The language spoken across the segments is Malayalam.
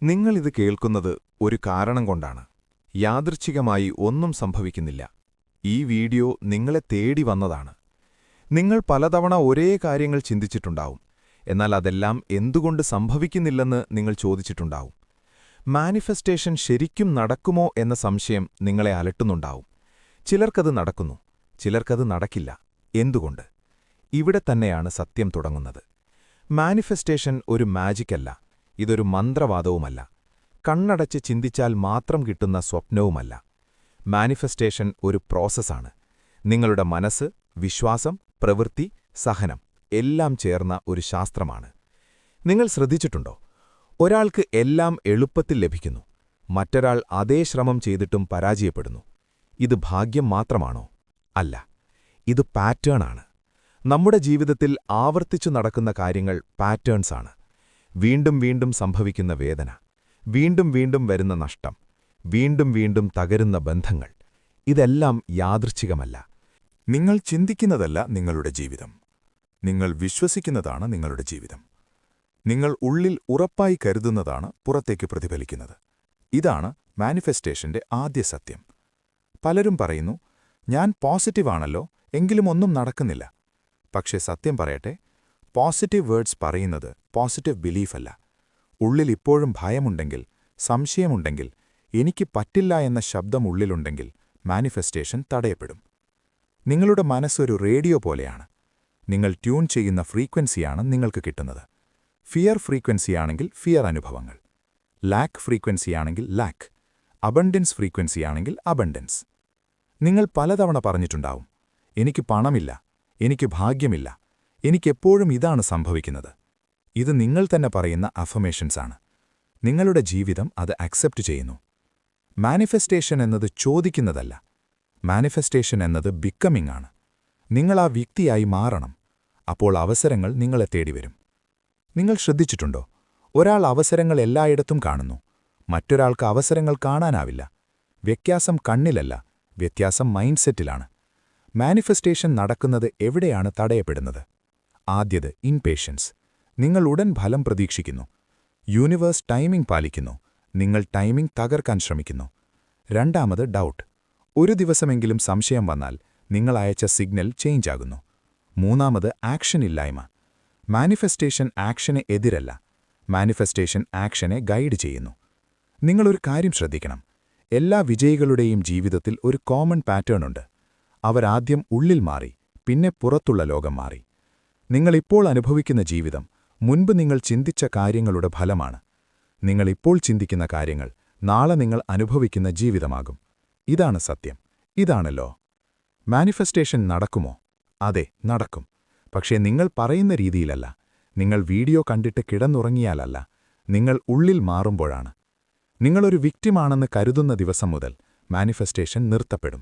നിങ്ങളിത് കേൾക്കുന്നത് ഒരു കാരണം കൊണ്ടാണ്. യാദൃച്ഛികമായി ഒന്നും സംഭവിക്കുന്നില്ല. ഈ വീഡിയോ നിങ്ങളെ തേടി വന്നതാണ്. നിങ്ങൾ പലതവണ ഒരേ കാര്യങ്ങൾ ചിന്തിച്ചിട്ടുണ്ടാവും. എന്നാൽ അതെല്ലാം എന്തുകൊണ്ട് സംഭവിക്കുന്നില്ലെന്ന് നിങ്ങൾ ചോദിച്ചിട്ടുണ്ടാവും. മാനിഫെസ്റ്റേഷൻ ശരിക്കും നടക്കുമോ എന്ന സംശയം നിങ്ങളെ അലട്ടുന്നുണ്ടാവും. ചിലർക്കത് നടക്കുന്നു, ചിലർക്കത് നടക്കില്ല. എന്തുകൊണ്ട്? ഇവിടെ തന്നെയാണ് സത്യം തുടങ്ങുന്നത്. മാനിഫെസ്റ്റേഷൻ ഒരു മാജിക്കല്ല. ഇതൊരു മന്ത്രവാദവുമല്ല. കണ്ണടച്ച് ചിന്തിച്ചാൽ മാത്രം കിട്ടുന്ന സ്വപ്നവുമല്ല. മാനിഫെസ്റ്റേഷൻ ഒരു പ്രോസസ്സാണ്. നിങ്ങളുടെ മനസ്സ്, വിശ്വാസം, പ്രവൃത്തി, സഹനം എല്ലാം ചേർന്ന ഒരു ശാസ്ത്രമാണ്. നിങ്ങൾ ശ്രദ്ധിച്ചിട്ടുണ്ടോ? ഒരാൾക്ക് എല്ലാം എളുപ്പത്തിൽ ലഭിക്കുന്നു, മറ്റൊരാൾ അതേ ശ്രമം ചെയ്തിട്ടും പരാജയപ്പെടുന്നു. ഇത് ഭാഗ്യം മാത്രമാണോ? അല്ല, ഇത് പാറ്റേണാണ്. നമ്മുടെ ജീവിതത്തിൽ ആവർത്തിച്ചു നടക്കുന്ന കാര്യങ്ങൾ പാറ്റേൺസാണ്. വീണ്ടും വീണ്ടും സംഭവിക്കുന്ന വേദന, വീണ്ടും വീണ്ടും വരുന്ന നഷ്ടം, വീണ്ടും വീണ്ടും തകരുന്ന ബന്ധങ്ങൾ, ഇതെല്ലാം യാദൃച്ഛികമല്ല. നിങ്ങൾ ചിന്തിക്കുന്നതല്ല നിങ്ങളുടെ ജീവിതം. നിങ്ങൾ വിശ്വസിക്കുന്നതാണ് നിങ്ങളുടെ ജീവിതം. നിങ്ങൾ ഉള്ളിൽ ഉറപ്പായി കരുതുന്നതാണ് പുറത്തേക്ക് പ്രതിഫലിക്കുന്നത്. ഇതാണ് മാനിഫെസ്റ്റേഷന്റെ ആദ്യ സത്യം. പലരും പറയുന്നു, ഞാൻ പോസിറ്റീവാണല്ലോ, എങ്കിലും ഒന്നും നടക്കുന്നില്ല. പക്ഷേ സത്യം പറയട്ടെ, പോസിറ്റീവ് വേർഡ്സ് പറയുന്നത് പോസിറ്റീവ് ബിലീഫല്ല. ഉള്ളിൽ ഇപ്പോഴും ഭയമുണ്ടെങ്കിൽ, സംശയമുണ്ടെങ്കിൽ, എനിക്ക് പറ്റില്ല എന്ന ശബ്ദം ഉള്ളിലുണ്ടെങ്കിൽ മാനിഫെസ്റ്റേഷൻ തടയപ്പെടും. നിങ്ങളുടെ മനസ്സൊരു റേഡിയോ പോലെയാണ്. നിങ്ങൾ ട്യൂൺ ചെയ്യുന്ന ഫ്രീക്വൻസിയാണ് നിങ്ങൾക്ക് കിട്ടുന്നത്. ഫിയർ ഫ്രീക്വൻസിയാണെങ്കിൽ ഫിയർ അനുഭവങ്ങൾ, ലാക്ക് ഫ്രീക്വൻസിയാണെങ്കിൽ ലാക്ക്, അബണ്ടൻസ് ഫ്രീക്വൻസിയാണെങ്കിൽ അബണ്ടൻസ്. നിങ്ങൾ പലതവണ പറഞ്ഞിട്ടുണ്ടാവും, എനിക്ക് പണമില്ല, എനിക്ക് ഭാഗ്യമില്ല, എനിക്കെപ്പോഴും ഇതാണ് സംഭവിക്കുന്നത്. ഇത് നിങ്ങൾ തന്നെ പറയുന്ന അഫർമേഷൻസാണ്. നിങ്ങളുടെ ജീവിതം അത് അക്സെപ്റ്റ് ചെയ്യുന്നു. മാനിഫെസ്റ്റേഷൻ എന്നത് ചോദിക്കുന്നതല്ല. മാനിഫെസ്റ്റേഷൻ എന്നത് ബിക്കമിംഗ് ആണ്. നിങ്ങൾ ആ വ്യക്തിയായി മാറണം. അപ്പോൾ അവസരങ്ങൾ നിങ്ങളെ തേടിവരും. നിങ്ങൾ ശ്രദ്ധിച്ചിട്ടുണ്ടോ? ഒരാൾ അവസരങ്ങൾ എല്ലായിടത്തും കാണുന്നു, മറ്റൊരാൾക്ക് അവസരങ്ങൾ കാണാനാവില്ല. വ്യത്യാസം കണ്ണിലല്ല, വ്യത്യാസം മൈൻഡ് സെറ്റിലാണ്. മാനിഫെസ്റ്റേഷൻ നടക്കുന്നത് എവിടെയാണ് തടയപ്പെടുന്നത്? ആദ്യത് ഇംപേഷ്യൻസ്. നിങ്ങൾ ഉടൻ ഫലം പ്രതീക്ഷിക്കുന്നു. യൂണിവേഴ്സ് ടൈമിംഗ് പാലിക്കുന്നു, നിങ്ങൾ ടൈമിംഗ് തകർക്കാൻ ശ്രമിക്കുന്നു. രണ്ടാമത് ഡൗട്ട്. ഒരു ദിവസമെങ്കിലും സംശയം വന്നാൽ നിങ്ങൾ അയച്ച സിഗ്നൽ ചേഞ്ച് ആകുന്നു. മൂന്നാമത് ആക്ഷൻ ഇല്ലായ്മ. മാനിഫെസ്റ്റേഷൻ ആക്ഷനെ എതിരല്ല, മാനിഫെസ്റ്റേഷൻ ആക്ഷനെ ഗൈഡ് ചെയ്യുന്നു. നിങ്ങളൊരു കാര്യം ശ്രദ്ധിക്കണം. എല്ലാ വിജയികളുടെയും ജീവിതത്തിൽ ഒരു കോമൺ പാറ്റേൺ ഉണ്ട്. അവരാദ്യം ഉള്ളിൽ മാറി, പിന്നെ പുറത്തുള്ള ലോകം മാറി. നിങ്ങളിപ്പോൾ അനുഭവിക്കുന്ന ജീവിതം മുൻപ് നിങ്ങൾ ചിന്തിച്ച കാര്യങ്ങളുടെ ഫലമാണ്. നിങ്ങളിപ്പോൾ ചിന്തിക്കുന്ന കാര്യങ്ങൾ നാളെ നിങ്ങൾ അനുഭവിക്കുന്ന ജീവിതമാകും. ഇതാണ് സത്യം. ഇതാണല്ലോ. മാനിഫെസ്റ്റേഷൻ നടക്കുമോ? അതെ, നടക്കും. പക്ഷേ നിങ്ങൾ പറയുന്ന രീതിയിലല്ല. നിങ്ങൾ വീഡിയോ കണ്ടിട്ട് കിടന്നുറങ്ങിയാലല്ല. നിങ്ങൾ ഉള്ളിൽ മാറുമ്പോഴാണ്. നിങ്ങളൊരു വിക്ടിമാണെന്ന് കരുതുന്ന ദിവസം മുതൽ മാനിഫെസ്റ്റേഷൻ നിർത്തപ്പെടും.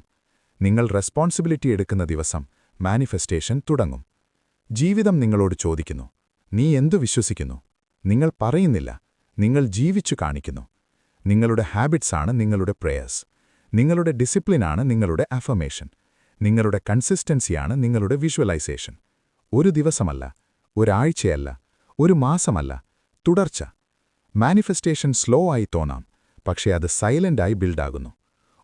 നിങ്ങൾ റെസ്പോൺസിബിലിറ്റി എടുക്കുന്ന ദിവസം മാനിഫെസ്റ്റേഷൻ തുടങ്ങും. ജീവിതം നിങ്ങളോട് ചോദിക്കുന്നു, നീ എന്തു വിശ്വസിക്കുന്നു? നിങ്ങൾ പറയുന്നില്ല, നിങ്ങൾ ജീവിച്ചു കാണിക്കുന്നു. നിങ്ങളുടെ ഹാബിറ്റ്സാണ് നിങ്ങളുടെ പ്രേയേഴ്സ്. നിങ്ങളുടെ ഡിസിപ്ലിനാണ് നിങ്ങളുടെ അഫർമേഷൻ. നിങ്ങളുടെ കൺസിസ്റ്റൻസിയാണ് നിങ്ങളുടെ വിഷ്വലൈസേഷൻ. ഒരു ദിവസമല്ല, ഒരാഴ്ചയല്ല, ഒരു മാസമല്ല, തുടർച്ച. മാനിഫെസ്റ്റേഷൻ സ്ലോ ആയി തോന്നാം, പക്ഷേ അത് സൈലന്റായി ബിൽഡാകുന്നു.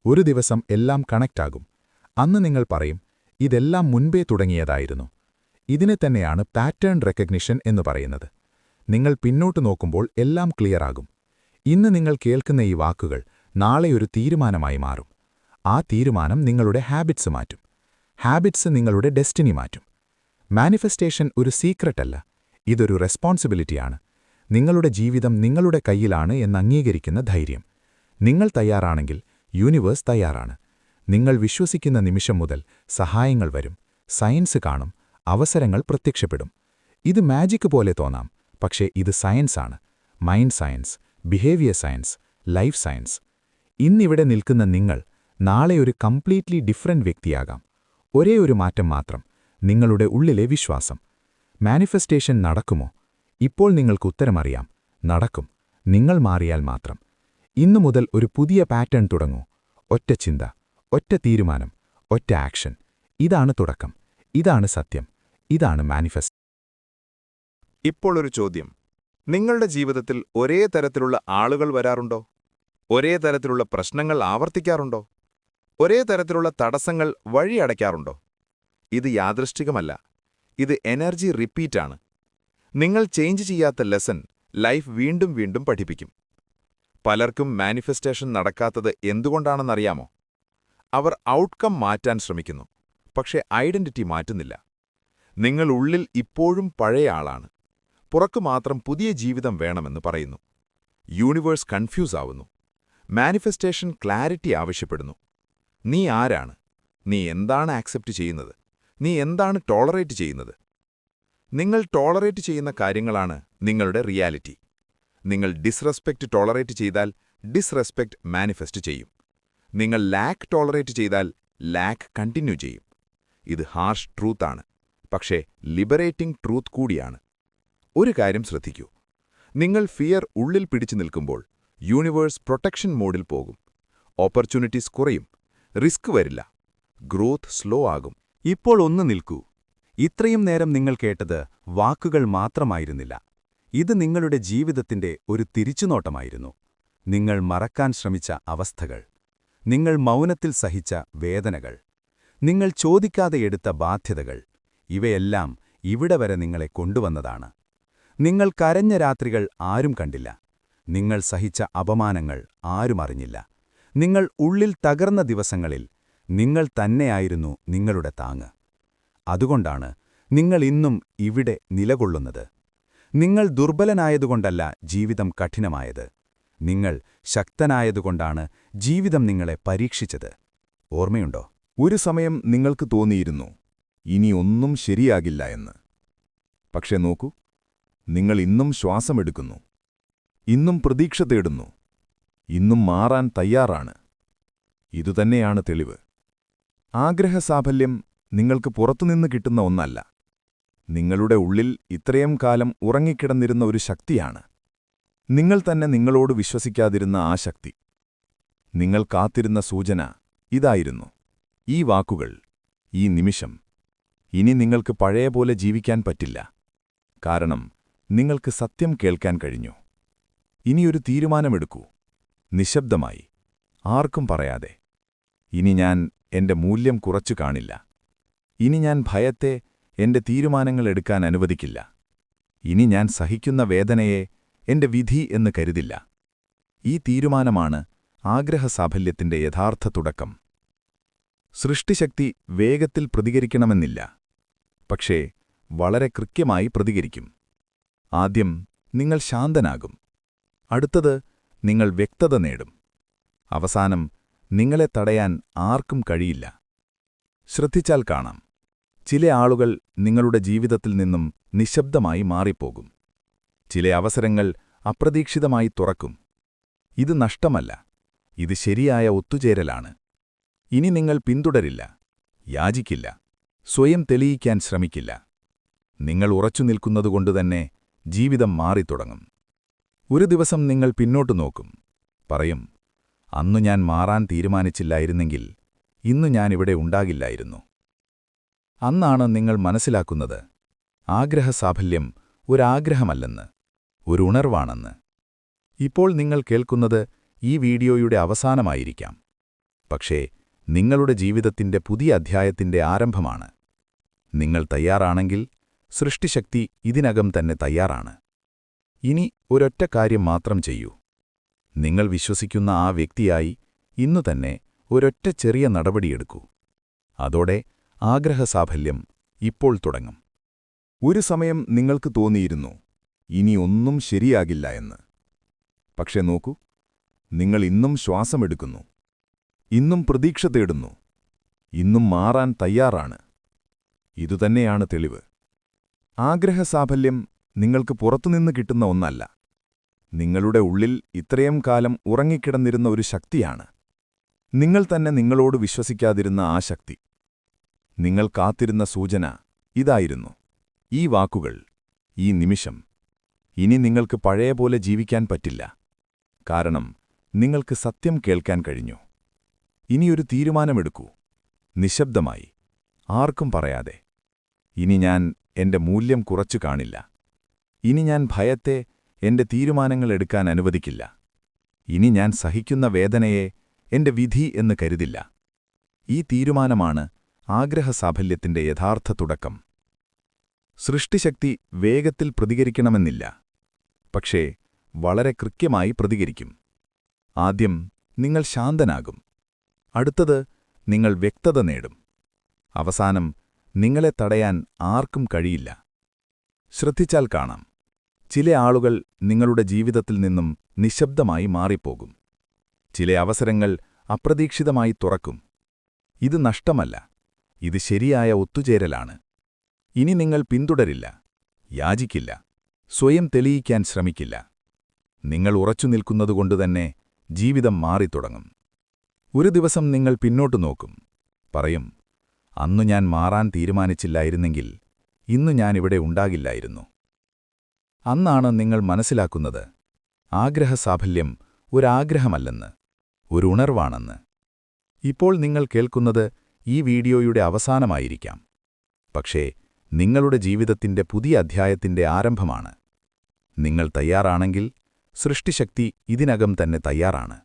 ഒരു ദിവസം എല്ലാം കണക്റ്റാകും. അന്ന് നിങ്ങൾ പറയും, ഇതെല്ലാം മുൻപേ തുടങ്ങിയതായിരുന്നു. ഇതിനെ തന്നെയാണ് പാറ്റേൺ റെക്കഗ്നിഷൻ എന്ന് പറയുന്നത്. നിങ്ങൾ പിന്നോട്ട് നോക്കുമ്പോൾ എല്ലാം ക്ലിയറാകും. ഇന്ന് നിങ്ങൾ കേൾക്കുന്ന ഈ വാക്കുകൾ നാളെ ഒരു തീരുമാനമായി മാറും. ആ തീരുമാനം നിങ്ങളുടെ ഹാബിറ്റ്സ് മാറ്റും. ഹാബിറ്റ്സ് നിങ്ങളുടെ ഡെസ്റ്റിനി മാറ്റും. മാനിഫെസ്റ്റേഷൻ ഒരു സീക്രട്ടല്ല, ഇതൊരു റെസ്പോൺസിബിലിറ്റിയാണ്. നിങ്ങളുടെ ജീവിതം നിങ്ങളുടെ കയ്യിലാണ് എന്ന് അംഗീകരിക്കുന്ന ധൈര്യം. നിങ്ങൾ തയ്യാറാണെങ്കിൽ യൂണിവേഴ്സ് തയ്യാറാണ്. നിങ്ങൾ വിശ്വസിക്കുന്ന നിമിഷം മുതൽ സഹായങ്ങൾ വരും, സയൻസ് കാണും, അവസരങ്ങൾ പ്രത്യക്ഷപ്പെടും. ഇത് മാജിക് പോലെ തോന്നാം, പക്ഷേ ഇത് സയൻസാണ്. Mind science, behaviour science, life science. ഇന്നിവിടെ നിൽക്കുന്ന നിങ്ങൾ നാളെ ഒരു കംപ്ലീറ്റ്ലി ഡിഫറന്റ് വ്യക്തിയാകാം. ഒരേ ഒരു മാറ്റം മാത്രം, നിങ്ങളുടെ ഉള്ളിലെ വിശ്വാസം. മാനിഫെസ്റ്റേഷൻ നടക്കുമോ? ഇപ്പോൾ നിങ്ങൾക്ക് ഉത്തരമറിയാം. നടക്കും, നിങ്ങൾ മാറിയാൽ മാത്രം. ഇന്നു മുതൽ ഒരു പുതിയ പാറ്റേൺ തുടങ്ങൂ. ഒറ്റ ചിന്ത, ഒറ്റ തീരുമാനം, ഒറ്റ ആക്ഷൻ. ഇതാണ് തുടക്കം. ഇതാണ് സത്യം. ഇതാണ് മാനിഫെസ്റ്റ്. ഇപ്പോൾ ഒരു ചോദ്യം. നിങ്ങളുടെ ജീവിതത്തിൽ ഒരേ തരത്തിലുള്ള ആളുകൾ വരാറുണ്ടോ? ഒരേ തരത്തിലുള്ള പ്രശ്നങ്ങൾ ആവർത്തിക്കാറുണ്ടോ? ഒരേ തരത്തിലുള്ള തടസ്സങ്ങൾ വഴിയടയ്ക്കാറുണ്ടോ? ഇത് യാദൃശ്ചികമല്ല. ഇത് എനർജി റിപ്പീറ്റാണ്. നിങ്ങൾ ചേഞ്ച് ചെയ്യാത്ത ലെസൺ ലൈഫ് വീണ്ടും വീണ്ടും പഠിപ്പിക്കും. പലർക്കും മാനിഫെസ്റ്റേഷൻ നടക്കാത്തത് എന്തുകൊണ്ടാണെന്നറിയാമോ? അവർ ഔട്ട്കം മാറ്റാൻ ശ്രമിക്കുന്നു, പക്ഷേ ഐഡന്റിറ്റി മാറ്റുന്നില്ല. നിങ്ങൾ ഉള്ളിൽ ഇപ്പോഴും പഴയ ആളാണ്. പുറക്കു മാത്രം പുതിയ ജീവിതം വേണമെന്ന് പറയുന്നു. യൂണിവേഴ്സ് കൺഫ്യൂസ് ആവുന്നു. മാനിഫെസ്റ്റേഷൻ ക്ലാരിറ്റി ആവശ്യപ്പെടുന്നു. നീ ആരാണ്? നീ എന്താണ് ആക്സെപ്റ്റ് ചെയ്യുന്നത്? നീ എന്താണ് ടോളറേറ്റ് ചെയ്യുന്നത്? നിങ്ങൾ ടോളറേറ്റ് ചെയ്യുന്ന കാര്യങ്ങളാണ് നിങ്ങളുടെ റിയാലിറ്റി. നിങ്ങൾ ഡിസ്റെസ്പെക്റ്റ് ടോളറേറ്റ് ചെയ്താൽ ഡിസ്റെസ്പെക്റ്റ് മാനിഫെസ്റ്റ് ചെയ്യും. നിങ്ങൾ ലാക്ക് ടോളറേറ്റ് ചെയ്താൽ ലാക്ക് കണ്ടിന്യൂ ചെയ്യും. ഇത് ഹാർഷ് ട്രൂത്താണ്, പക്ഷേ ലിബറേറ്റിംഗ് ട്രൂത്ത് കൂടിയാണ്. ഒരു കാര്യം ശ്രദ്ധിക്കൂ. നിങ്ങൾ ഫിയർ ഉള്ളിൽ പിടിച്ചു നിൽക്കുമ്പോൾ യൂണിവേഴ്സ് പ്രൊട്ടക്ഷൻ മോഡിൽ പോകും. ഓപ്പർച്യൂണിറ്റീസ് കുറയും. റിസ്ക് വരില്ല. ഗ്രോത്ത് സ്ലോ ആകും. ഇപ്പോൾ ഒന്ന് നിൽക്കൂ. ഇത്രയും നേരം നിങ്ങൾ കേട്ടത് വാക്കുകൾ മാത്രമായിരുന്നില്ല. ഇത് നിങ്ങളുടെ ജീവിതത്തിന്റെ ഒരു തിരിച്ചുനോട്ടമായിരുന്നു. നിങ്ങൾ മറക്കാൻ ശ്രമിച്ച അവസ്ഥകൾ, നിങ്ങൾ മൗനത്തിൽ സഹിച്ച വേദനകൾ, നിങ്ങൾ ചോദിക്കാതെ എടുത്ത ബാധ്യതകൾ, ഇവയെല്ലാം ഇവിടെ വരെ നിങ്ങളെ കൊണ്ടുവന്നതാണ്. നിങ്ങൾ കരഞ്ഞ രാത്രികൾ ആരും കണ്ടില്ല. നിങ്ങൾ സഹിച്ച അപമാനങ്ങൾ ആരും അറിഞ്ഞില്ല. നിങ്ങൾ ഉള്ളിൽ തകർന്ന ദിവസങ്ങളിൽ നിങ്ങൾ തന്നെയായിരുന്നു നിങ്ങളുടെ താങ്ങ്. അതുകൊണ്ടാണ് നിങ്ങൾ ഇന്നും ഇവിടെ നിലകൊള്ളുന്നത്. നിങ്ങൾ ദുർബലനായതുകൊണ്ടല്ല ജീവിതം കഠിനമായത്. നിങ്ങൾ ശക്തനായതുകൊണ്ടാണ് ജീവിതം നിങ്ങളെ പരീക്ഷിച്ചത്. ഓർമ്മയുണ്ടോ? ഒരു സമയം നിങ്ങൾക്ക് തോന്നിയിരുന്നു, ഇനി ഒന്നും ശരിയാകില്ല എന്ന്. പക്ഷേ നോക്കൂ, നിങ്ങൾ ഇന്നും ശ്വാസമെടുക്കുന്നു. ഇന്നും പ്രതീക്ഷ തേടുന്നു. ഇന്നും മാറാൻ തയ്യാറാണ്. ഇതുതന്നെയാണ് തെളിവ്. ആഗ്രഹസാഫല്യം നിങ്ങൾക്ക് പുറത്തുനിന്ന് കിട്ടുന്ന ഒന്നല്ല. നിങ്ങളുടെ ഉള്ളിൽ ഇത്രയും കാലം ഉറങ്ങിക്കിടന്നിരുന്ന ഒരു ശക്തിയാണ്. നിങ്ങൾ തന്നെ നിങ്ങളോട് വിശ്വസിക്കാതിരുന്ന ആ ശക്തി. നിങ്ങൾ കാത്തിരുന്ന സൂചന ഇതായിരുന്നു. ഈ വാക്കുകൾ, ഈ നിമിഷം. ഇനി നിങ്ങൾക്ക് പഴയ പോലെ ജീവിക്കാൻ പറ്റില്ല. കാരണം നിങ്ങൾക്ക് സത്യം കേൾക്കാൻ കഴിഞ്ഞു. ഇനിയൊരു തീരുമാനമെടുക്കൂ, നിശബ്ദമായി, ആർക്കും പറയാതെ. ഇനി ഞാൻ എന്റെ മൂല്യം കുറച്ചു കാണില്ല. ഇനി ഞാൻ ഭയത്തെ എന്റെ തീരുമാനങ്ങൾ എടുക്കാൻ അനുവദിക്കില്ല. ഇനി ഞാൻ സഹിക്കുന്ന വേദനയെ എന്റെ വിധി എന്ന് കരുതില്ല. ഈ തീരുമാനമാണ് ആഗ്രഹസാഫല്യത്തിന്റെ യഥാർത്ഥ തുടക്കം. സൃഷ്ടിശക്തി വേഗത്തിൽ പ്രതികരിക്കണമെന്നില്ല. പക്ഷേ വളരെ കൃത്യമായി പ്രതികരിക്കും. ആദ്യം നിങ്ങൾ ശാന്തനാകും. അടുത്തത് നിങ്ങൾ വ്യക്തത നേടും. അവസാനം നിങ്ങളെ തടയാൻ ആർക്കും കഴിയില്ല. ശ്രദ്ധിച്ചാൽ കാണാം, ചില ആളുകൾ നിങ്ങളുടെ ജീവിതത്തിൽ നിന്നും നിശബ്ദമായി മാറിപ്പോകും. ചില അവസരങ്ങൾ അപ്രതീക്ഷിതമായി തുറക്കും. ഇത് നഷ്ടമല്ല, ഇത് ശരിയായ ഒത്തുചേരലാണ്. ഇനി നിങ്ങൾ പിന്തുടരില്ല, യാചിക്കില്ല, സ്വയം തെളിയിക്കാൻ ശ്രമിക്കില്ല. നിങ്ങൾ ഉറച്ചു നിൽക്കുന്നതുകൊണ്ടുതന്നെ ജീവിതം മാറിത്തുടങ്ങും. ഒരു ദിവസം നിങ്ങൾ പിന്നോട്ടു നോക്കും, പറയും, അന്നു ഞാൻ മാറാൻ തീരുമാനിച്ചില്ലായിരുന്നെങ്കിൽ ഇന്നു ഞാനിവിടെ ഉണ്ടാകില്ലായിരുന്നു. അന്നാണ് നിങ്ങൾ മനസ്സിലാക്കുന്നത്, ആഗ്രഹസാഫല്യം ഒരാഗ്രഹമല്ലെന്ന്, ഒരു ഉണർവാണെന്ന്. ഇപ്പോൾ നിങ്ങൾ കേൾക്കുന്നത് ഈ വീഡിയോയുടെ അവസാനമായിരിക്കാം. പക്ഷേ നിങ്ങളുടെ ജീവിതത്തിന്റെ പുതിയ അധ്യായത്തിന്റെ ആരംഭമാണ്. നിങ്ങൾ തയ്യാറാണെങ്കിൽ സൃഷ്ടിശക്തി ഇതിനകം തന്നെ തയ്യാറാണ്. ഇനി ഒരൊറ്റ കാര്യം മാത്രം ചെയ്യൂ. നിങ്ങൾ വിശ്വസിക്കുന്ന ആ വ്യക്തിയായി ഇന്നുതന്നെ ഒരൊറ്റ ചെറിയ നടപടിയെടുക്കൂ. അതോടെ ആഗ്രഹസാഫല്യം ഇപ്പോൾ തുടങ്ങും. ഒരു സമയം നിങ്ങൾക്ക് തോന്നിയിരുന്നു, ഇനി ഒന്നും ശരിയാകില്ല എന്ന്. പക്ഷേ നോക്കൂ, നിങ്ങൾ ഇന്നും ശ്വാസമെടുക്കുന്നു. ഇന്നും പ്രതീക്ഷ തേടുന്നു. ഇന്നും മാറാൻ തയ്യാറാണ്. ഇതുതന്നെയാണ് തെളിവ്. ആഗ്രഹസാഫല്യം നിങ്ങൾക്ക് പുറത്തുനിന്ന് കിട്ടുന്ന ഒന്നല്ല. നിങ്ങളുടെ ഉള്ളിൽ ഇത്രയും കാലം ഉറങ്ങിക്കിടന്നിരുന്ന ഒരു ശക്തിയാണ്. നിങ്ങൾ തന്നെ നിങ്ങളോട് വിശ്വസിക്കാതിരുന്ന ആ ശക്തി. നിങ്ങൾ കാത്തിരുന്ന സൂചന ഇതായിരുന്നു. ഈ വാക്കുകൾ, ഈ നിമിഷം. ഇനി നിങ്ങൾക്ക് പഴയ പോലെ ജീവിക്കാൻ പറ്റില്ല. കാരണം നിങ്ങൾക്ക് സത്യം കേൾക്കാൻ കഴിഞ്ഞു. ഇനിയൊരു തീരുമാനമെടുക്കൂ, നിശബ്ദമായി, ആർക്കും പറയാതെ. ഇനി ഞാൻ എന്റെ മൂല്യം കുറച്ചു കാണില്ല. ഇനി ഞാൻ ഭയത്തെ എന്റെ തീരുമാനങ്ങൾ എടുക്കാൻ അനുവദിക്കില്ല. ഇനി ഞാൻ സഹിക്കുന്ന വേദനയെ എന്റെ വിധി എന്ന് കരുതില്ല. ഈ തീരുമാനമാണ് ആഗ്രഹസാഫല്യത്തിന്റെ യഥാർത്ഥ തുടക്കം. സൃഷ്ടിശക്തി വേഗത്തിൽ പ്രതികരിക്കണമെന്നില്ല, പക്ഷേ വളരെ കൃത്യമായി പ്രതികരിക്കും. ആദ്യം നിങ്ങൾ ശാന്തനാകും, അടുത്തത് നിങ്ങൾ വ്യക്തത നേടും, അവസാനം നിങ്ങളെ തടയാൻ ആർക്കും കഴിയില്ല. ശ്രദ്ധിച്ചാൽ കാണാം, ചില ആളുകൾ നിങ്ങളുടെ ജീവിതത്തിൽ നിന്നും നിശബ്ദമായി മാറിപ്പോകും. ചില അവസരങ്ങൾ അപ്രതീക്ഷിതമായി തുറക്കും. ഇത് നഷ്ടമല്ല, ഇത് ശരിയായ ഒത്തുചേരലാണ്. ഇനി നിങ്ങൾ പിന്തുടരില്ല, യാചിക്കില്ല, സ്വയം തെളിയിക്കാൻ ശ്രമിക്കില്ല. നിങ്ങൾ ഉറച്ചു നിൽക്കുന്നതുകൊണ്ടുതന്നെ ജീവിതം മാറിത്തുടങ്ങും. ഒരു ദിവസം നിങ്ങൾ പിന്നോട്ടു നോക്കും, പറയും, അന്നു ഞാൻ മാറാൻ തീരുമാനിച്ചില്ലായിരുന്നെങ്കിൽ ഇന്നു ഞാനിവിടെ ഉണ്ടാകില്ലായിരുന്നു. അന്നാണ് നിങ്ങൾ മനസ്സിലാക്കുന്നത്, ആഗ്രഹസാഫല്യം ഒരാഗ്രഹമല്ലെന്ന്, ഒരു ഉണർവാണെന്ന്. ഇപ്പോൾ നിങ്ങൾ കേൾക്കുന്നത് ഈ വീഡിയോയുടെ അവസാനമായിരിക്കാം, പക്ഷേ നിങ്ങളുടെ ജീവിതത്തിന്റെ പുതിയ അധ്യായത്തിന്റെ ആരംഭമാണ്. നിങ്ങൾ തയ്യാറാണെങ്കിൽ സൃഷ്ടിശക്തി ഇതിനകം തന്നെ തയ്യാറാണ്.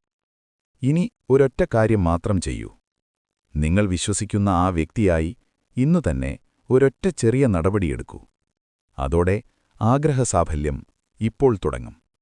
ഇനി ഒരൊറ്റ കാര്യം മാത്രം ചെയ്യൂ. നിങ്ങൾ വിശ്വസിക്കുന്ന ആ വ്യക്തിയായി ഇന്നു തന്നെ ഒരൊറ്റ ചെറിയ നടപടിയെടുക്കൂ. അതോടെ ആഗ്രഹസാഫല്യം ഇപ്പോൾ തുടങ്ങും.